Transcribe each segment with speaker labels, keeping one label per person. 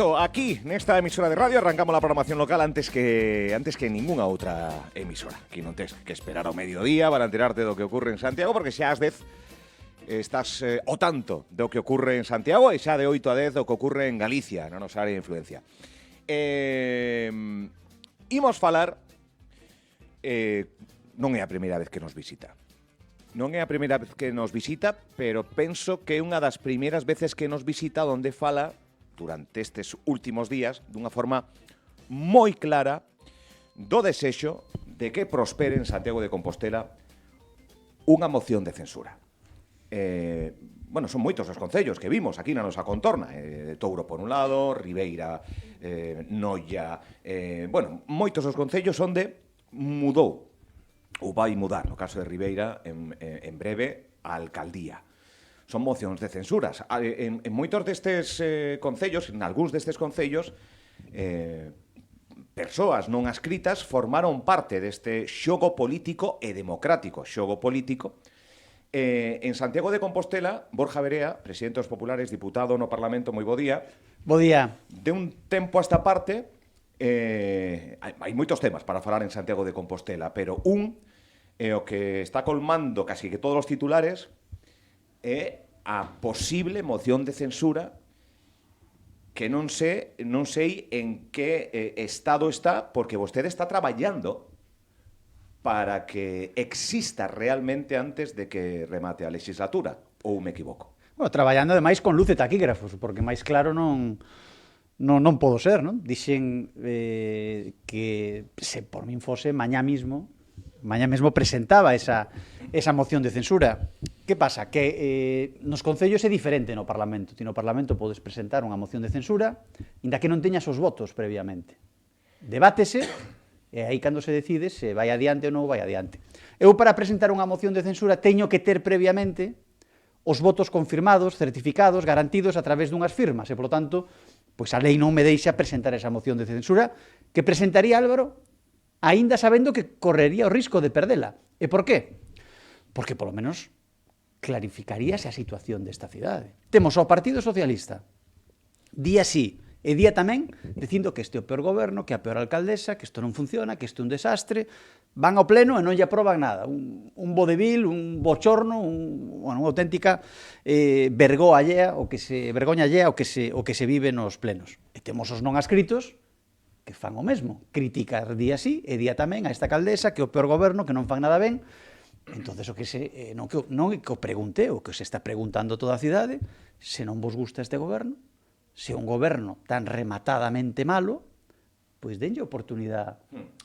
Speaker 1: supuesto, aquí, nesta emisora de radio, arrancamos la programación local antes que ninguna outra emisora. Aquí non tes que esperar ao mediodía para enterarte do que ocurre en Santiago, porque xa ás 10 estás o tanto do que ocurre en Santiago e xa de 8 a 10 do que ocurre en Galicia, na nosa área de influencia. Imos falar, non é a primeira vez que nos visita. Non é a primeira vez que nos visita, pero penso que é unha das primeiras veces que nos visita onde fala, durante estes últimos días, dunha forma moi clara do desexo de que prospere en Santiago de Compostela unha moción de censura. Bueno, son moitos os concellos que vimos aquí na nosa contorna. Touro por un lado, Ribeira, Noia... bueno, moitos os concellos onde mudou ou vai mudar, no caso de Ribeira, en breve, a alcaldía. Son mocións de censuras. En moitos destes concellos, en algúns destes concellos, persoas non adscritas formaron parte deste xogo político e democrático. Xogo político. En Santiago de Compostela, Borja Verea, presidente dos Populares, diputado no Parlamento, moi bo día.
Speaker 2: Bo día.
Speaker 1: De un tempo a esta parte, hai moitos temas para falar en Santiago de Compostela, pero o que está colmando casi que todos os titulares é a posible moción de censura que non sei en que estado está, porque vostede está traballando para que exista realmente antes de que remate a legislatura, ou me equivoco?
Speaker 2: Bueno, traballando ademais con luz e taquígrafos, porque máis claro non podo ser, non? Dixen que se por min fose mañá mesmo presentaba esa moción de censura. Que pasa? Que nos concellos é diferente no Parlamento. Ti no Parlamento podes presentar unha moción de censura, inda que non teñas os votos previamente. Debátese, e aí cando se decide se vai adiante ou non vai adiante. Eu para presentar unha moción de censura teño que ter previamente os votos confirmados, certificados, garantidos a través dunhas firmas, e, polo tanto, pois a lei non me deixa presentar esa moción de censura que presentaría Álvaro aínda sabendo que correría o risco de perdela. E por qué? Porque, polo menos, clarificaríase a situación desta cidade. Temos ao Partido Socialista, día sí e día tamén, dicindo que este é o peor goberno, que é a peor alcaldesa, que isto non funciona, que isto é un desastre, van ao pleno e non lle aproban nada. Un vodevil, un bochorno, unha auténtica vergoña allea o que se vive nos plenos. E temos os non adscritos que fan o mesmo, criticar día sí e día tamén a esta alcaldesa, que é o peor goberno, que non fan nada ben. Entonces non é que o pregunte, o que se está preguntando toda a cidade, se non vos gusta este goberno, se é un goberno tan rematadamente malo, pois denlle oportunidade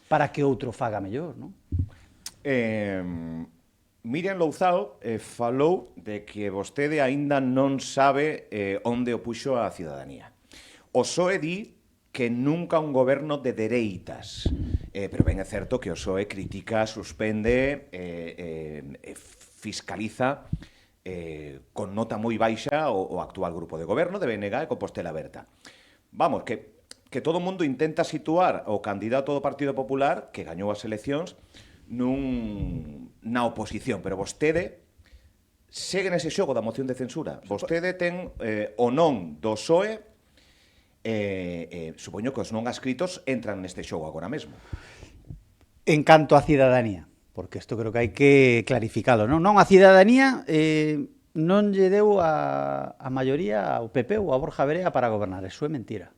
Speaker 2: para que outro faga mellor, non?
Speaker 1: Miriam Louzao falou de que vostede aínda non sabe onde o puxo a cidadanía. O PSOE di que nunca un goberno de dereitas, pero ben é certo que o PSOE critica, suspende, fiscaliza con nota moi baixa o actual grupo de goberno de BNG e Compostela Aberta. Vamos, que todo o mundo intenta situar o candidato do Partido Popular, que gañou as eleccións, na oposición, pero vostede segue nese xogo da moción de censura. Vostede ten o non do PSOE. Supoño que os non adscritos entran neste xogo agora mesmo.
Speaker 2: En canto á cidadanía, porque isto creo que hai que clarificalo, non? Non, a cidadanía non lle deu a maioría ao PP ou a Borja Verea para gobernar. Eso é mentira.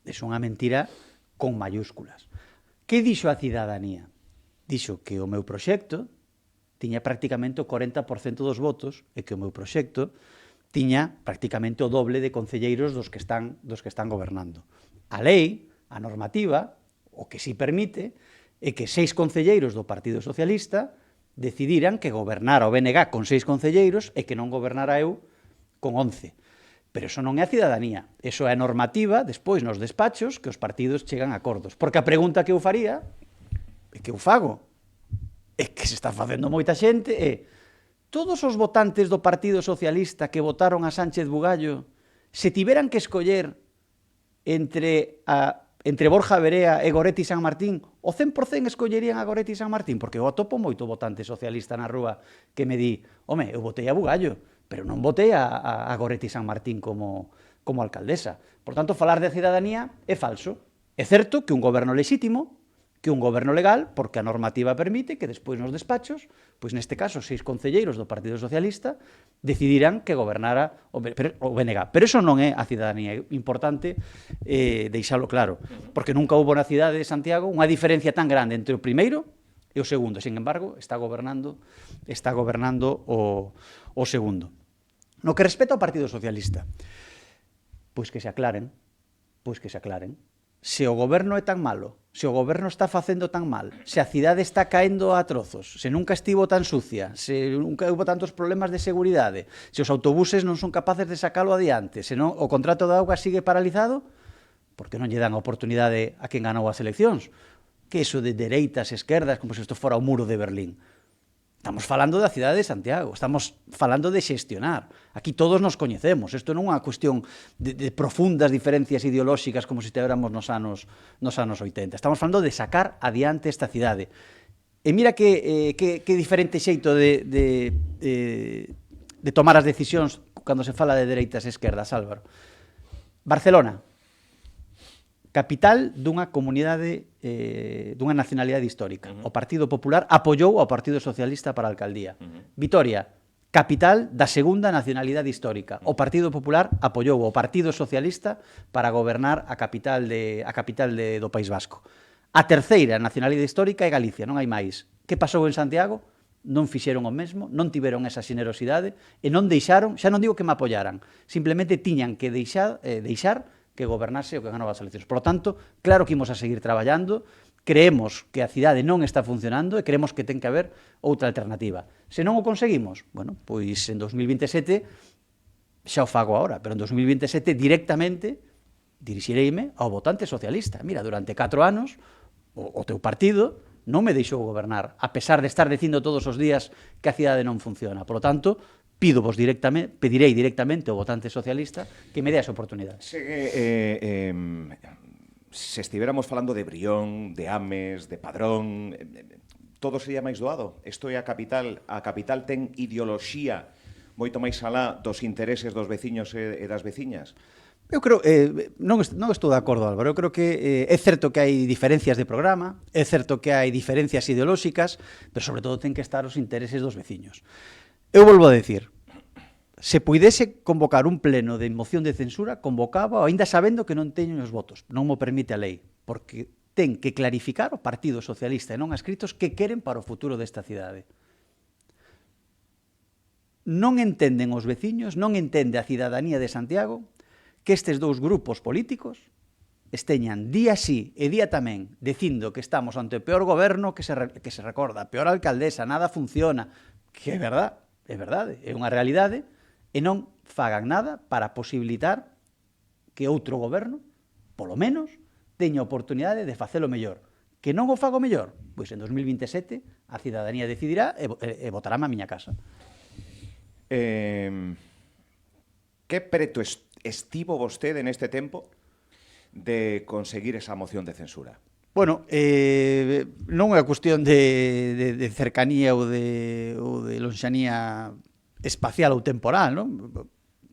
Speaker 2: É unha mentira con mayúsculas. Que dixo a cidadanía? Dixo que o meu proxecto tiña prácticamente o 40% dos votos e que o meu proxecto tiña prácticamente o doble de concelleiros dos que están gobernando. A lei, a normativa, o que si permite, é que 6 concelleiros do Partido Socialista decidiran que gobernara o BNG con 6 concelleiros e que non gobernara eu con 11. Pero eso non é a cidadanía, eso é a normativa, despois nos despachos, que os partidos chegan a acordos. Porque a pregunta que eu faría, e que eu fago, é que se está facendo moita xente, é todos os votantes do Partido Socialista que votaron a Sánchez Bugallo, se tiveran que escoller entre Borja Verea e Goretti San Martín, o 100% escollerían a Goretti San Martín, porque eu atopo moito votante socialista na rúa que me di, home, eu votei a Bugallo, pero non votei a Goretti San Martín como alcaldesa. Por tanto, falar de cidadanía é falso. É certo que un goberno lexítimo, que un goberno legal, porque a normativa permite que despois nos despachos, pois neste caso 6 concelleiros do Partido Socialista decidirán que gobernara o BNG. Pero eso non é a cidadanía. É importante deixalo claro, porque nunca houbo na cidade de Santiago unha diferencia tan grande entre o primeiro e o segundo. Sin embargo, está gobernando o segundo. No que respecta ao Partido Socialista, pois que se aclaren, Se o goberno é tan malo, se o goberno está facendo tan mal, se a cidade está caendo a trozos, se nunca estivo tan sucia, se nunca houve tantos problemas de seguridade, se os autobuses non son capaces de sacalo adiante, se non, o contrato de auga sigue paralizado, por que non lle dan a oportunidade a quen ganou as eleccións? Que iso de dereitas, esquerdas, como se isto fora o muro de Berlín. Estamos falando da cidade de Santiago, estamos falando de xestionar. Aquí todos nos coñecemos, isto non é unha cuestión de profundas diferencias ideolóxicas como se tivéramos nos anos 80. Estamos falando de sacar adiante esta cidade. E mira que diferente xeito de tomar as decisións cando se fala de dereitas e esquerdas, Álvaro. Barcelona, capital dunha comunidade, dunha nacionalidade histórica. O Partido Popular apoiou ao Partido Socialista para a alcaldía. Vitoria, capital da segunda nacionalidade histórica. O Partido Popular apoiou ao Partido Socialista para gobernar a capital do País Vasco. A terceira nacionalidade histórica é Galicia, non hai máis. Que pasou en Santiago? Non fixeron o mesmo, non tiveron esa xenerosidade e non deixaron, xa non digo que me apoyaran, simplemente tiñan que deixar que gobernase o que ganou as eleccións. Por lo tanto, claro que imos a seguir traballando, creemos que a cidade non está funcionando e creemos que ten que haber outra alternativa. Se non o conseguimos, bueno, pois en 2027 xa o fago agora, pero en 2027 directamente dirixireime ao votante socialista. Mira, durante 4 anos o teu partido non me deixou gobernar, a pesar de estar dicindo todos os días que a cidade non funciona. Por lo tanto, pedirei directamente ao votante socialista que me dé esa oportunidade.
Speaker 1: Se estiveramos falando de Brión, de Ames, de Padrón, todo sería máis doado. Isto é a capital ten ideoloxía moito máis alá dos intereses dos veciños e das veciñas.
Speaker 2: Eu creo, non estou de acordo, Álvaro, eu creo que é certo que hai diferencias de programa, é certo que hai diferencias ideolóxicas, pero sobre todo ten que estar os intereses dos veciños. Eu volvo a decir, se puidese convocar un pleno de moción de censura, convocaba, ainda sabendo que non teño os votos, non mo permite a lei, porque ten que clarificar o Partido Socialista e non adscritos que queren para o futuro desta cidade. Non entenden os veciños, non entende a cidadanía de Santiago que estes dous grupos políticos esteñan día sí e día tamén dicindo que estamos ante o peor goberno que se recorda, a peor alcaldesa, nada funciona, que é verdade, é unha realidade, e non fagan nada para posibilitar que outro goberno, polo menos, teña a oportunidade de facelo mellor. Que non o fago mellor? Pois en 2027 a cidadanía decidirá e votará a miña casa.
Speaker 1: Que preto estivo vostede neste tempo de conseguir esa moción de censura?
Speaker 2: Bueno, non é cuestión de cercanía ou de lonxanía espacial ou temporal, non?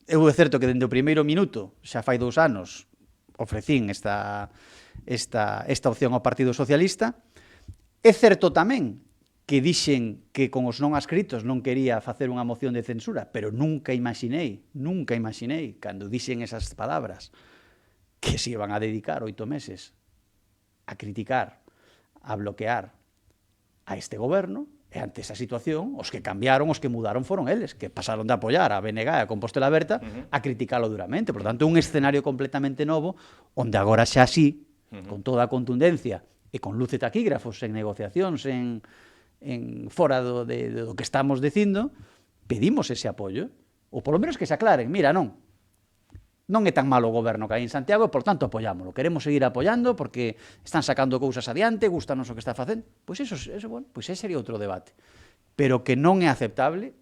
Speaker 2: Eu é certo que dende o primeiro minuto, xa fai 2 anos, ofrecín esta opción ao Partido Socialista. É certo tamén que dixen que con os non adscritos non quería facer unha moción de censura, pero nunca imaginei, cando dixen esas palabras, que se iban a dedicar 8 meses a criticar, a bloquear a este goberno, e ante esa situación, os que cambiaron, os que mudaron foron eles, que pasaron de apoiar a BNG e a Compostela Aberta a criticalo duramente. Por tanto, un escenario completamente novo, onde agora xa así, con toda a contundencia, e con luz e taquígrafos, en negociacións, en fora do que estamos dicindo, pedimos ese apoio, ou polo menos que se aclaren, mira, non é tan malo o goberno que hai en Santiago e, por tanto, apoiámoslo. Queremos seguir apoiando porque están sacando cousas adiante, gustanos o que está facendo. Pois ese sería outro debate. Pero que non é aceptable,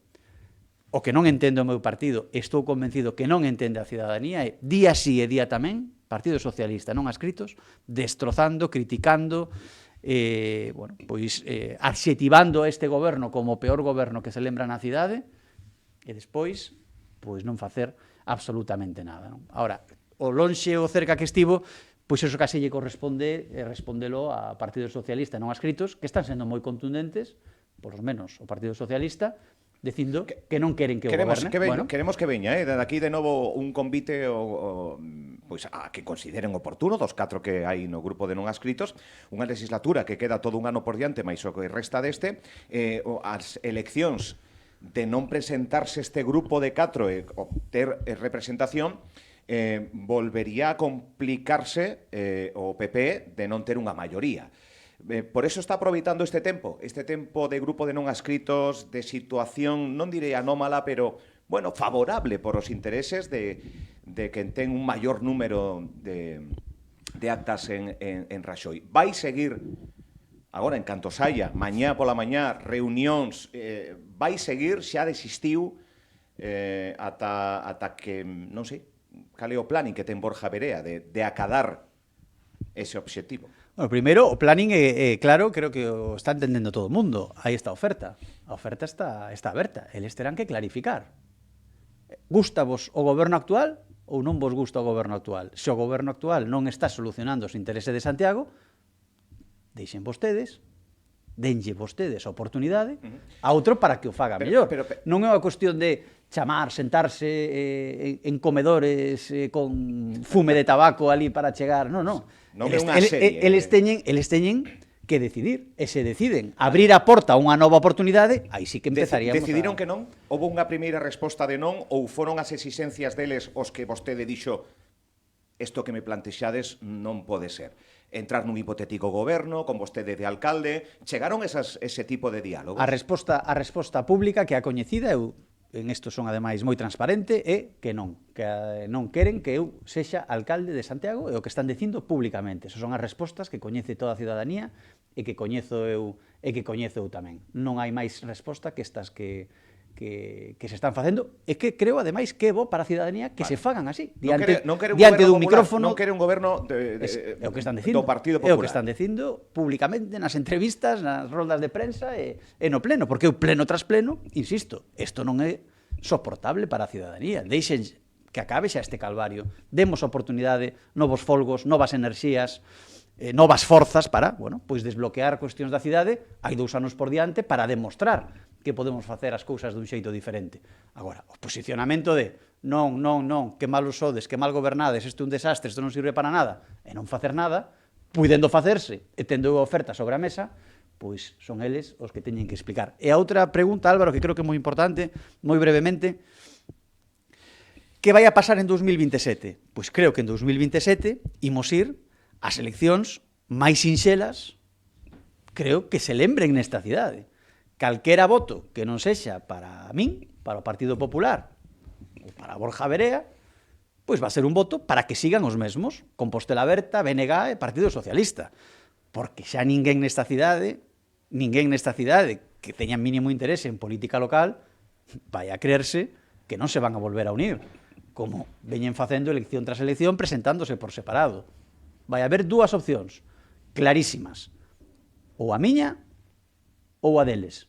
Speaker 2: o que non entende o meu partido, estou convencido que non entende a cidadanía, é día sí e día tamén, Partido Socialista non adscritos, destrozando, criticando, adxetivando a este goberno como o peor goberno que se lembra na cidade, e despois pois non facer absolutamente nada, non? Ahora, o lonxe ou cerca que estivo, pois iso case lle corresponde respondelo a Partido Socialista non adscritos, que están sendo moi contundentes, por lo menos o Partido Socialista, dicindo que non queren que o goberne.
Speaker 1: Queremos que veña, de aquí de novo un convite pois a que consideren oportuno dos 4 que hai no grupo de non adscritos, unha legislatura que queda todo un ano por diante, máis o que resta deste, as eleccións de non presentarse este grupo de 4 e obter representación, volvería a complicarse o PP de non ter unha maioría. Por eso está aproveitando este tempo de grupo de non adscritos, de situación, non direi anómala, pero, bueno, favorable por os intereses de quen ten un maior número de actas en Raxoi. Vai seguir, agora, en canto saia, mañá pola mañá, reunións, vai seguir, xa desistiu, ata que, non sei, cal é o planning que ten Borja Verea de acadar ese obxectivo.
Speaker 2: Bueno, primeiro, o planning é claro, creo que o está entendendo todo o mundo. Aí está a oferta. A oferta está aberta. Eles terán que clarificar. Gústavos o goberno actual ou non vos gusta o goberno actual? Se o goberno actual non está solucionando os intereses de Santiago, deixen vostedes, denlle vostedes a oportunidade a outro para que o faga mellor. Non é unha cuestión de chamar, sentarse en comedores con fume de tabaco ali para chegar, non.
Speaker 1: Non é unha serie.
Speaker 2: Eles teñen que decidir, e se deciden abrir a porta a unha nova oportunidade, aí sí que empezaríamos
Speaker 1: Decidiron que non? Houve unha primeira resposta de non ou foron as exixencias deles os que vostede dixo isto que me plantexades non pode ser? Entrar nun hipotético goberno, con vostede de alcalde, chegaron ese tipo de diálogos?
Speaker 2: A resposta pública que a coñecida, eu en isto son ademais moi transparente, é que non queren que eu sexa alcalde de Santiago, é o que están dicindo públicamente. Esas son as respostas que coñece toda a ciudadanía e que coñezo eu tamén. Non hai máis resposta que estas que se están facendo, e que creo, ademais, que é bo para a ciudadanía que se fagan así, diante dun micrófono.
Speaker 1: Non quere un goberno do Partido Popular.
Speaker 2: É o que están dicindo públicamente nas entrevistas, nas roldas de prensa e no pleno, porque o pleno tras pleno, insisto, isto non é soportable para a ciudadanía. Deixen que acabe xa este calvario. Demos oportunidade, novos folgos, novas enerxías, novas forzas para, pois desbloquear cuestións da cidade. Hai 2 anos por diante para demostrar que podemos facer as cousas dun xeito diferente. Agora, o posicionamento de non, que malos sodes, que mal gobernades, isto é un desastre, isto non sirve para nada, e non facer nada, puidendo facerse e tendo a oferta sobre a mesa, pois son eles os que teñen que explicar. E a outra pregunta, Álvaro, que creo que é moi importante, moi brevemente, que vai a pasar en 2027? Pois creo que en 2027 imos ir ás eleccións máis sinxelas, creo que se lembren nesta cidade. Calquera voto que non sexa para min, para o Partido Popular ou para Borja Verea, pois va a ser un voto para que sigan os mesmos, Compostela Aberta, BNG e Partido Socialista. Porque xa ninguén nesta cidade que teña mínimo interese en política local vai a creerse que non se van a volver a unir, como veñen facendo elección tras elección presentándose por separado. Vai haber 2 opcións clarísimas, ou a miña ou a deles.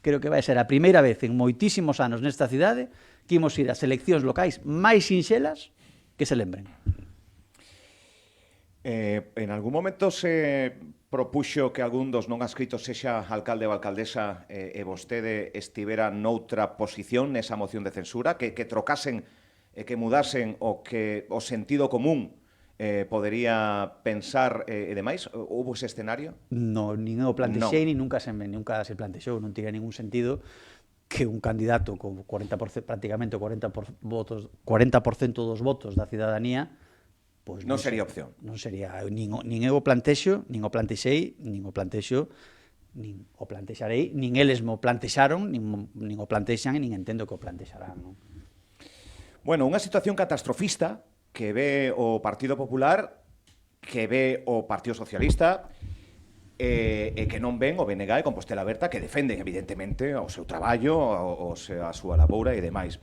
Speaker 2: Creo que vai ser a primeira vez en moitísimos anos nesta cidade que imos ir ás eleccións locais máis sinxelas que se lembren.
Speaker 1: En algún momento se propuxo que algún dos non adscritos sexa alcalde ou alcaldesa e vostede estivera noutra posición nesa moción de censura, que trocasen e que mudasen o que o sentido común podería pensar e demais? Houve ese escenario?
Speaker 2: No, nin eu plantexei, nin nunca se plantexou. Non tiña ningún sentido que un candidato con 40%, prácticamente 40% dos votos da cidadanía, pois
Speaker 1: non sería opción.
Speaker 2: Non sería, nin eu o plantexo, nin o plantexei, nin o plantexo, nin o plantexarei, nin eles mo plantexaron, nin o plantexan e nin entendo que o plantexarán, non?
Speaker 1: Bueno, unha situación catastrofista que ve o Partido Popular, que ve o Partido Socialista e que non ven o BNG e Compostela Aberta, que defenden, evidentemente, o seu traballo, a súa laboura e demais.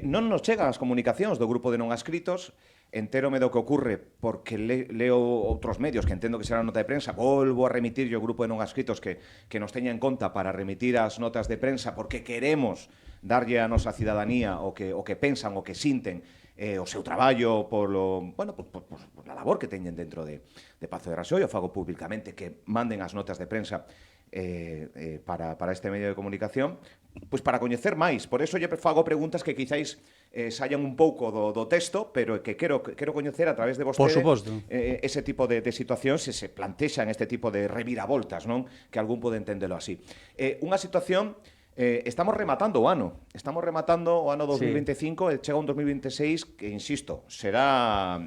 Speaker 1: Non nos chegan as comunicacións do grupo de non adscritos entérome do que ocurre porque leo outros medios que entendo que será nota de prensa, volvo a remitir o grupo de non adscritos que nos teña en conta para remitir as notas de prensa porque queremos darlle a nosa cidadanía o que pensan, o que sinten o seu traballo por la labor que teñen dentro de Pazo de Raxoi, o fago públicamente que manden as notas de prensa para este medio de comunicación, pois para coñecer máis. Por eso lle fago preguntas que quizáis saian un pouco do texto, pero que quero coñecer a través de vostede ese tipo de situacións, se plantexan este tipo de reviravoltas, non? Que algún pode entendelo así. Unha situación... estamos rematando o ano. Estamos rematando o ano 2025 e chega un 2026 que, insisto, será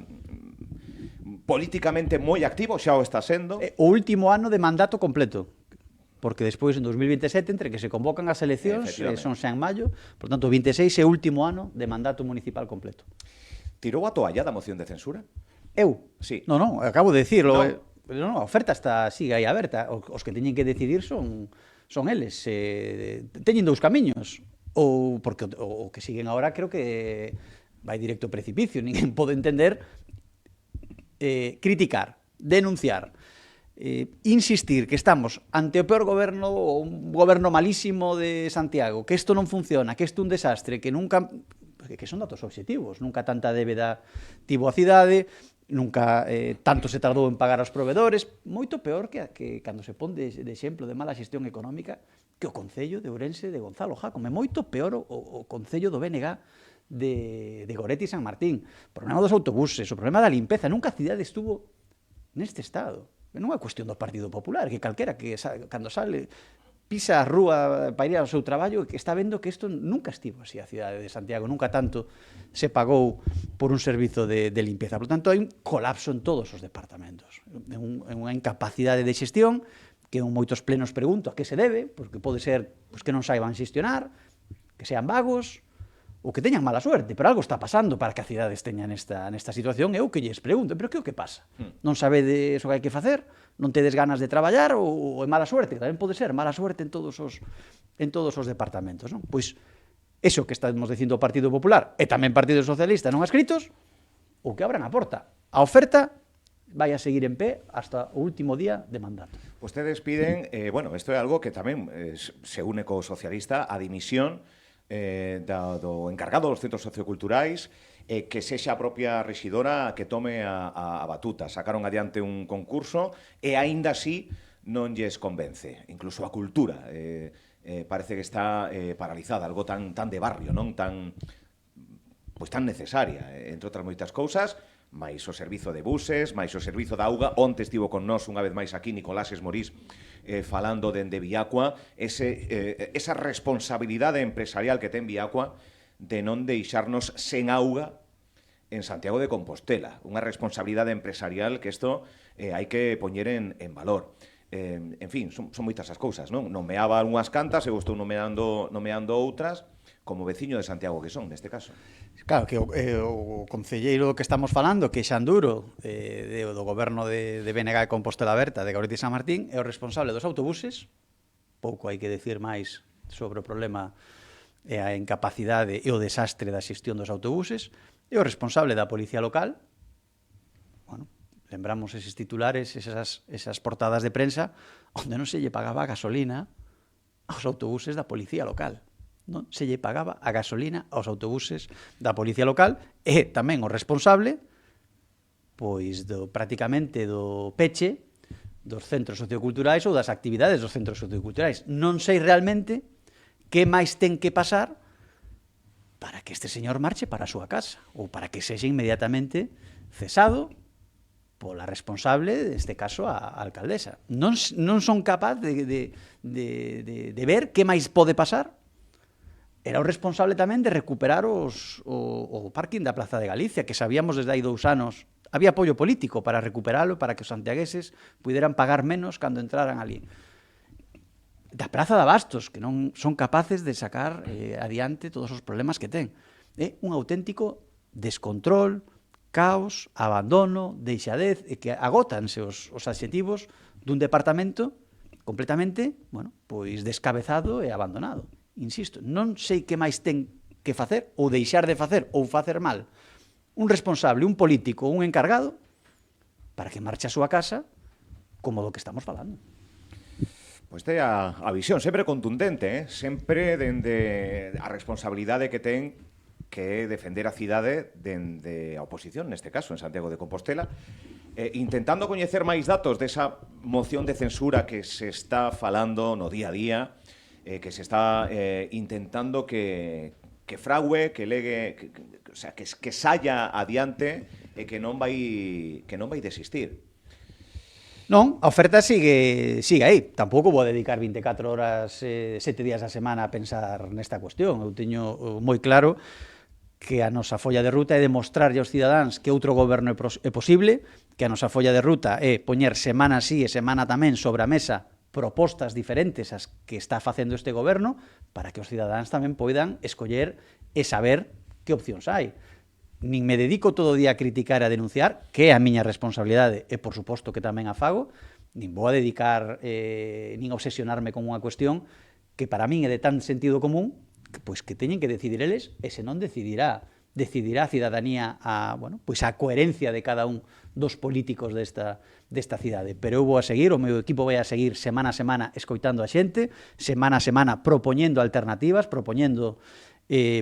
Speaker 1: políticamente moi activo, xa o está sendo.
Speaker 2: O último ano de mandato completo. Porque despois, en 2027, entre que se convocan as eleccións, son xa en maio, por tanto, o 26 é o último ano de mandato municipal completo.
Speaker 1: Tirou a toalla da moción de censura?
Speaker 2: Eu?
Speaker 1: Sí.
Speaker 2: Non, acabo de dicirlo. Non, a oferta sigue aí aberta. Os que teñen que decidir son eles. Teñen dous camiños. Porque o que siguen agora creo que vai directo ao precipicio. Ninguén pode entender criticar, denunciar, insistir que estamos ante o peor goberno, ou un goberno malísimo de Santiago, que isto non funciona, que isto é un desastre, que nunca... que son datos obxectivos, nunca tanta débeda tivo a cidade, nunca tanto se tardou en pagar aos provedores, moito peor que cando se pon de exemplo de mala xestión económica que o Concello de Ourense de Gonzalo Jácome, moito peor o Concello do BNG de Goretti e San Martín, o problema dos autobuses, o problema da limpeza, nunca a cidade estuvo neste estado. Non é cuestión do Partido Popular, que calquera que cando sale pisa a rúa para ir ao seu traballo que está vendo que isto nunca estivo así a cidade de Santiago, nunca tanto se pagou por un servizo de limpeza. Por tanto, hai un colapso en todos os departamentos, unha incapacidade de xestión que en moitos plenos pregunto a que se debe, porque pode ser que non saiban xestionar, que sean vagos, ou que teñan mala suerte, pero algo está pasando para que a cidades teñan nesta situación. Eu que lles pregunto, pero que o que pasa? Non sabedes o que hai que facer? Non tedes ganas de traballar ou é mala suerte? Tamén pode ser mala suerte en todos os departamentos, non? Pois eso que estamos dicindo o Partido Popular e tamén Partido Socialista non adscritos, ou que abran a porta. A oferta vai a seguir en pé hasta o último día de mandato.
Speaker 1: Ustedes piden, isto é algo que tamén se une co socialista, a dimisión do encargado dos centros socioculturais, que sexa a propia rexidora que tome a batuta. Sacaron adiante un concurso e aínda así non lles convence. Incluso a cultura parece que está paralizada, algo tan de barrio, non tan necesaria, entre outras moitas cousas, máis o servizo de buses, máis o servizo de auga. Onte estivo con nós unha vez máis aquí Nicolás Esmorís falando dende Viacua, esa responsabilidade empresarial que ten Viacua de non deixarnos sen auga en Santiago de Compostela. Unha responsabilidade empresarial que isto hai que poñer en valor. En fin, son moitas as cousas, non? Nomeaba algunhas cantas, eu estou nomeando outras, como veciño de Santiago que son, neste caso.
Speaker 2: Claro, que o concelleiro que estamos falando, que é Xanduro, do goberno de BNG de Compostela Aberta, de Goretti e San Martín, é o responsable dos autobuses. Pouco hai que decir máis sobre o problema e a incapacidade e o desastre da xestión dos autobuses. É o responsable da policía local. Bueno, lembramos eses titulares, esas portadas de prensa, onde non se lle pagaba a gasolina aos autobuses da policía local. Non se lle pagaba a gasolina aos autobuses da policía local e tamén o responsable prácticamente do peche dos centros socioculturais ou das actividades dos centros socioculturais. Non sei realmente que máis ten que pasar para que este señor marche para a súa casa ou para que sexa inmediatamente cesado pola responsable, neste caso, a alcaldesa. Non son capaz de ver que máis pode pasar. Era o responsable tamén de recuperar o parking da Plaza de Galicia, que sabíamos desde hai 2 anos. Había apoio político para recuperalo, para que os santiagueses puderan pagar menos cando entraran ali. Da Praza de Abastos, que non son capaces de sacar adiante todos os problemas que ten. É un auténtico descontrol, caos, abandono, deixadez, e que agótanse os adxetivos dun departamento completamente, descabezado e abandonado. Insisto, non sei que máis ten que facer, ou deixar de facer, ou facer mal un responsable, un político, un encargado, para que marche a súa casa como do que estamos falando.
Speaker 1: Pois ten a visión sempre contundente, sempre dende a responsabilidade que ten que é defender a cidade dende a oposición, neste caso, en Santiago de Compostela, intentando coñecer máis datos desa moción de censura que se está falando no día a día, que se está intentando que frague, que legue, o sea, que saia adiante e que non vai desistir.
Speaker 2: Non, a oferta sigue aí. Tampouco vou dedicar 24 horas, 7 días a semana a pensar nesta cuestión. Eu teño moi claro que a nosa folla de ruta é demostrarlle aos cidadáns que outro goberno é posible, que a nosa folla de ruta é poñer semana sí e semana tamén sobre a mesa propostas diferentes ás que está facendo este goberno para que os cidadáns tamén poidan escoller e saber que opcións hai. Nin me dedico todo o día a criticar e a denunciar, que é a miña responsabilidade e, por suposto, que tamén a fago, nin vou a dedicar, nin a obsesionarme con unha cuestión que para min é de tan sentido común que, pois, que teñen que decidir eles e se non decidirá a cidadanía a coherencia de cada un dos políticos desta cidade. Pero eu vou a seguir, o meu equipo vai a seguir semana a semana escoitando a xente, semana a semana propoñendo alternativas, propoñendo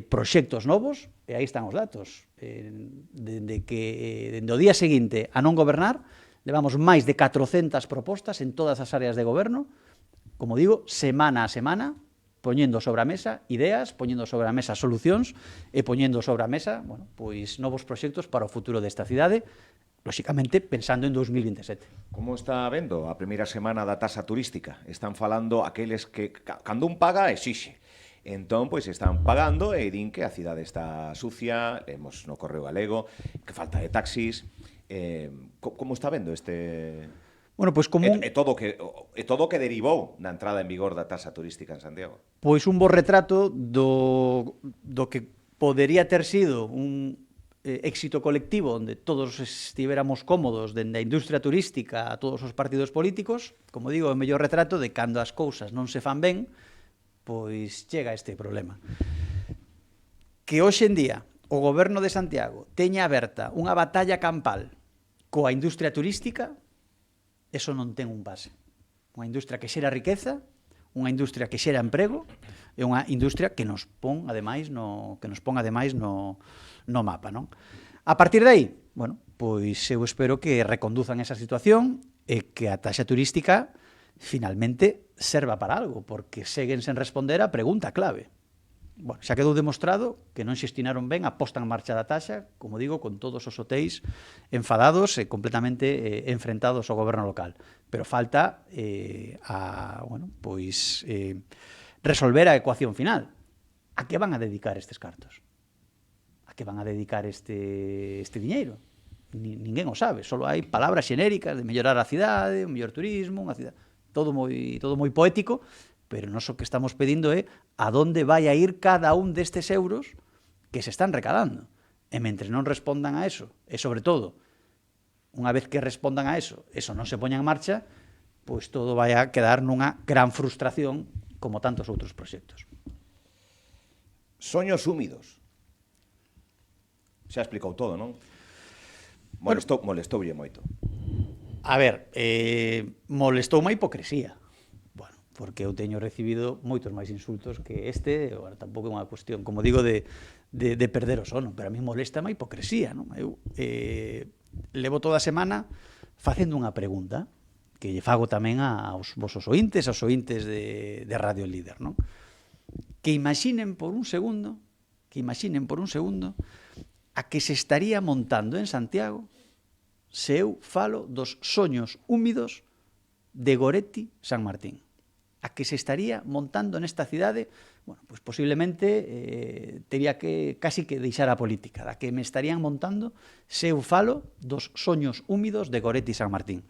Speaker 2: proxectos novos, e aí están os datos. Dende o día seguinte a non gobernar, levamos máis de 400 propostas en todas as áreas de goberno, como digo, semana a semana, poñendo sobre a mesa ideas, poñendo sobre a mesa solucións e poñendo sobre a mesa, pois novos proxectos para o futuro desta cidade, lóxicamente pensando en 2027.
Speaker 1: Como está vendo a primeira semana da taxa turística? Están falando aqueles que, cando un paga, exixe. Entón, pois, están pagando e din que a cidade está sucia, lemos no Correo Galego, que falta de taxis. Como está vendo este...
Speaker 2: Bueno, pois como
Speaker 1: e todo o que derivou na entrada en vigor da taxa turística en Santiago?
Speaker 2: Pois un bo retrato do que podería ter sido un éxito colectivo onde todos estiveramos cómodos dende a industria turística a todos os partidos políticos. Como digo, é o mellor retrato de cando as cousas non se fan ben, pois chega este problema. Que hoxe en día o goberno de Santiago teña aberta unha batalla campal coa industria turística, eso non ten un base. Unha industria que xera riqueza, unha industria que xera emprego e unha industria que nos pon ademais no mapa, non? A partir de aí, pois eu espero que reconduzan esa situación e que a taxa turística finalmente serva para algo, porque seguen sen responder a pregunta clave. Xa quedou demostrado que non xestinaron ben a posta en marcha da taxa, como digo, con todos os hotéis enfadados e completamente enfrentados ao goberno local. Pero falta resolver a ecuación final. A que van a dedicar estes cartos? A que van a dedicar este diñeiro? Ninguén o sabe, só hai palabras xenéricas de mellorar a cidade, o mellor turismo, unha cidade... Todo moi poético, pero nós o que estamos pedindo é a donde vai a ir cada un destes euros que se están recadando. E mentre non respondan a eso, e sobre todo, unha vez que respondan a eso non se poña en marcha, pois todo vai a quedar nunha gran frustración como tantos outros proxectos.
Speaker 1: Soños húmidos. Xa explicou todo, non? Molestoulle moito.
Speaker 2: A ver, molestoume a hipocresía. Bueno, porque eu teño recibido moitos máis insultos que este, tampouco é unha cuestión, como digo, de perder o sono, pero a mí molesta a hipocresía, non? Eu levo toda a semana facendo unha pregunta que lle fago tamén aos vosos ointes, aos ointes de Radio Líder, non? Que imaginen por un segundo a que se estaría montando en Santiago se eu falo dos soños húmidos de Goretti San Martín. A que se estaría montando nesta cidade, pois posiblemente tería que casi que deixar a política, da que me estarían montando se eu falo dos soños húmidos de Goretti San Martín.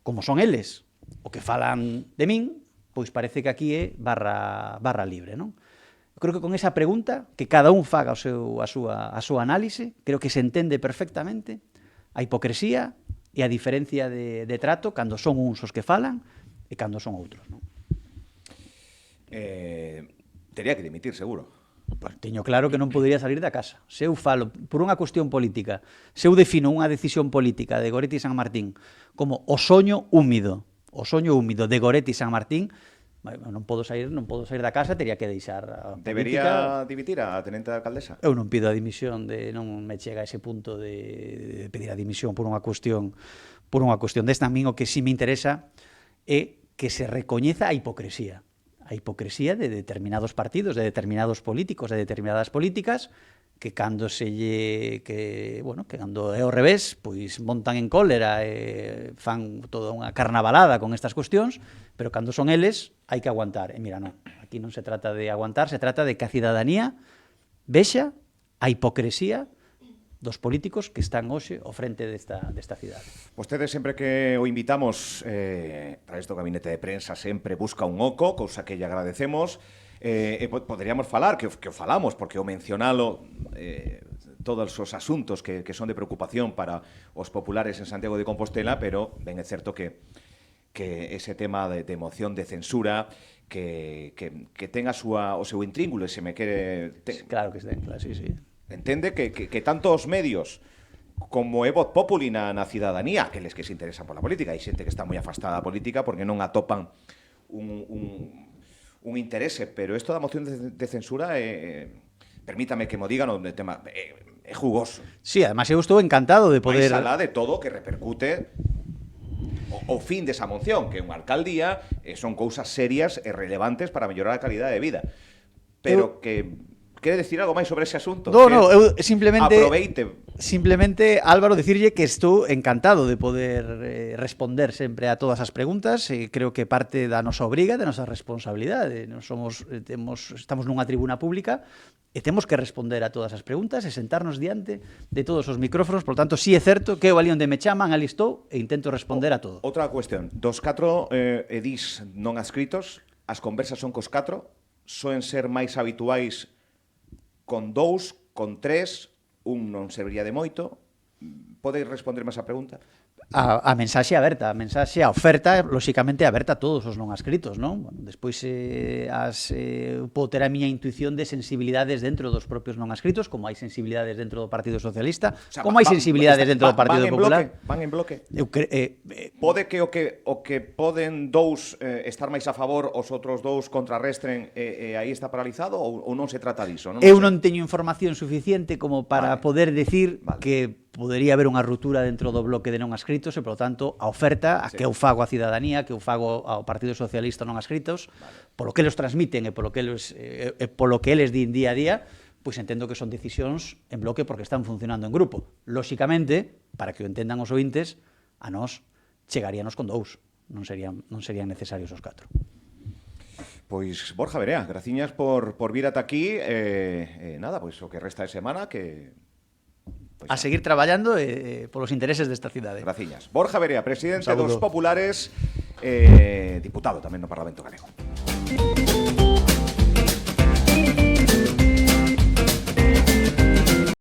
Speaker 2: Como son eles o que falan de min, pois parece que aquí é barra libre, non? Eu creo que con esa pregunta, que cada un faga a súa análise, creo que se entende perfectamente a hipocresía e a diferencia de trato cando son uns os que falan e cando son outros, non?
Speaker 1: Tería que dimitir, seguro.
Speaker 2: Pues teño claro que non podería salir da casa. Se eu falo por unha cuestión política, se eu defino unha decisión política de Goretti San Martín como o soño húmido de Goretti San Martín, non podo sair da casa, teria que deixar a política.
Speaker 1: Debería dimitir a tenente da alcaldesa?
Speaker 2: Eu non pido a dimisión, non me chega a ese punto de pedir a dimisión por unha cuestión desta. A min o que sí me interesa é que se recoñeza a hipocresía de determinados partidos, de determinados políticos, de determinadas políticas, que cando cando é ao revés, pois montan en cólera e fan toda unha carnavalada con estas cuestións, pero cando son eles hai que aguantar. E mira, non, aquí non se trata de aguantar, se trata de que a cidadanía vexa a hipocresía dos políticos que están hoxe ao frente desta cidade.
Speaker 1: Vostedes sempre que o invitamos través do gabinete de prensa sempre busca un oco, cousa que lle agradecemos. Poderíamos falar, que o falamos, porque o mencionalo todos os asuntos que son de preocupación para os populares en Santiago de Compostela, pero ben é certo que ese tema de moción de censura que ten o seu intríngulo, se me quere...
Speaker 2: Claro que ten, claro, sí.
Speaker 1: Entende que tanto os medios como é Voz Populi na cidadanía, aqueles que se interesan pola política, hai xente que está moi afastada da política porque non atopan un interese, pero isto da moción de censura permítame que mo digan, o tema é jugoso.
Speaker 2: Sí, además eu estou encantado de poder...
Speaker 1: Mais alá de todo que repercute o fin desa moción, que é unha alcaldía, son cousas serias e relevantes para mellorar a calidade de vida. Pero que... Quere decir algo máis sobre ese asunto?
Speaker 2: No, eu simplemente...
Speaker 1: Aproveite.
Speaker 2: Simplemente, Álvaro, decirlle que estou encantado de poder responder sempre a todas as preguntas. Creo que parte da nosa obriga, da nosa responsabilidade. Estamos nunha tribuna pública e temos que responder a todas as preguntas e sentarnos diante de todos os micrófonos. Por tanto, sí é certo que eu ali onde me chaman, ali estou e intento responder a todo.
Speaker 1: Outra cuestión. Dos 4 edís non adscritos, as conversas son cos 4, soen ser máis habituais con 2, con 3, un non serviría de moito. Podeis responderme esa pregunta?
Speaker 2: A mensaxe aberta, a oferta, lóxicamente, aberta a todos os non adscritos, non? Bueno, despois podo ter a miña intuición de sensibilidades dentro dos propios non adscritos, como hai sensibilidades dentro do Partido Socialista, como hai sensibilidades dentro do Partido Popular.
Speaker 1: Van en bloque? Pode que o que poden 2 estar máis a favor, os outros 2 contrarrestren e aí está paralizado, ou non se trata diso?
Speaker 2: Eu non teño información suficiente como para poder decir que podería haber unha ruptura dentro do bloque de non adscritos e, polo tanto, a oferta a que eu fago a cidadanía, que eu fago ao Partido Socialista non adscritos, polo que eles transmiten e polo que eles din día a día, pois entendo que son decisións en bloque porque están funcionando en grupo. Lóxicamente, para que o entendan os ointes, a nós chegaríanos con 2, non serían necesarios os 4.
Speaker 1: Pois, Borja Verea, graciñas por vir ata aquí. Nada, pois o que resta de semana que...
Speaker 2: A seguir traballando polos intereses desta cidade.
Speaker 1: Graciñas. Borja Verea, presidente dos Populares, diputado tamén no Parlamento Galego.